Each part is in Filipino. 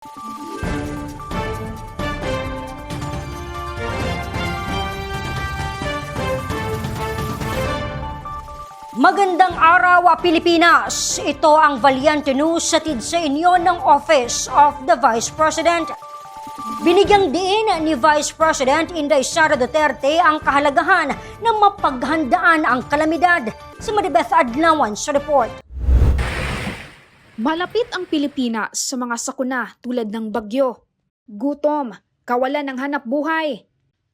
Magandang araw, Pilipinas! Ito ang Valiente News hatid sa inyo ng Office of the Vice President. Binigyang diin ni Vice President Inday Sara Duterte ang kahalagahan ng mapaghandaan ang kalamidad. Si Maribeth Adlawan sa report. Malapit ang Pilipinas sa mga sakuna tulad ng bagyo, gutom, kawalan ng hanap buhay,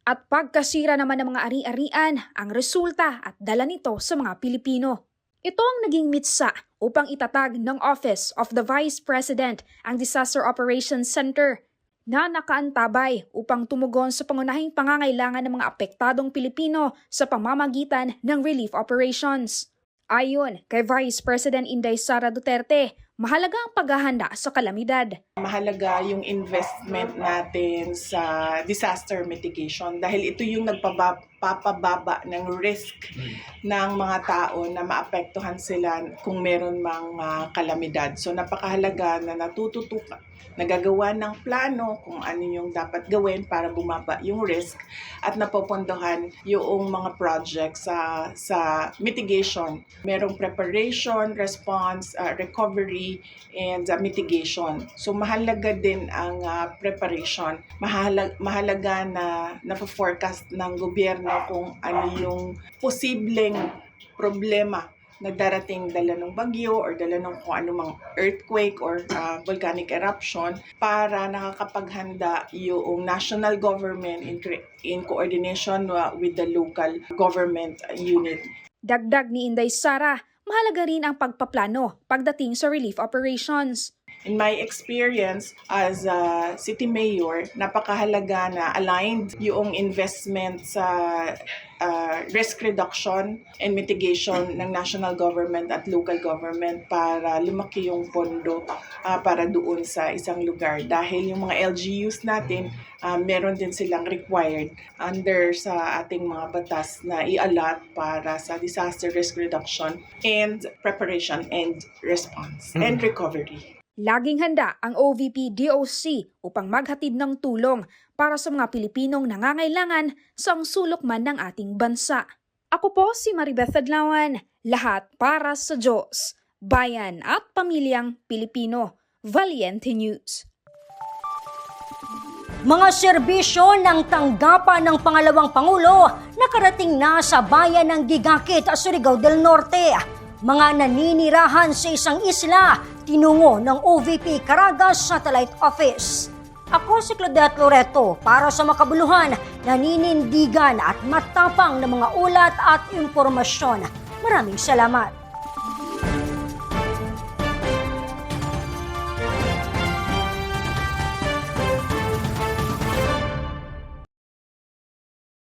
at pagkasira naman ng mga ari-arian ang resulta at dala nito sa mga Pilipino. Ito ang naging mitsa upang itatag ng Office of the Vice President ang Disaster Operations Center na nakaantabay upang tumugon sa pangunahing pangangailangan ng mga apektadong Pilipino sa pamamagitan ng relief operations. Ayon kay Vice President Inday Sara Duterte, mahalaga ang paghahanda sa kalamidad. Mahalaga yung investment natin sa disaster mitigation dahil ito yung nagpapababa ng risk ng mga tao na maapektuhan sila kung meron mang kalamidad. So napakahalaga na natututukan, nagagawa ng plano kung ano yung dapat gawin para bumaba yung risk at napopondohan yung mga projects sa mitigation. Merong preparation, response, recovery, and mitigation. So mahalaga din ang preparation. Mahalaga na napo-forecast ng gobyerno kung ano yung posibleng problema na darating dala ng bagyo or dala ng kung anumang earthquake or volcanic eruption para nakakapaghanda yung national government in coordination with the local government unit. Dagdag ni Inday Sara, mahalaga rin ang pagpaplano pagdating sa relief operations. In my experience as a city mayor, napakahalaga na aligned yung investment sa risk reduction and mitigation ng national government at local government para lumaki yung pondo para doon sa isang lugar. Dahil yung mga LGUs natin, meron din silang required under sa ating mga batas na i-allot para sa disaster risk reduction and preparation and response and recovery. Laging handa ang OVP-DOC upang maghatid ng tulong para sa mga Pilipinong nangangailangan sa sulok man ng ating bansa. Ako po si Maribeth Adlawan, lahat para sa Diyos, bayan at pamilyang Pilipino. Valiente News. Mga serbisyo ng tanggapan ng pangalawang Pangulo nakarating na sa bayan ng Gigakit, Surigao del Norte. Mga naninirahan sa isang isla, tinungo ng OVP Caragas Satellite Office. Ako si Claudette Loreto para sa makabuluhan, naninindigan at matapang na mga ulat at impormasyon. Maraming salamat.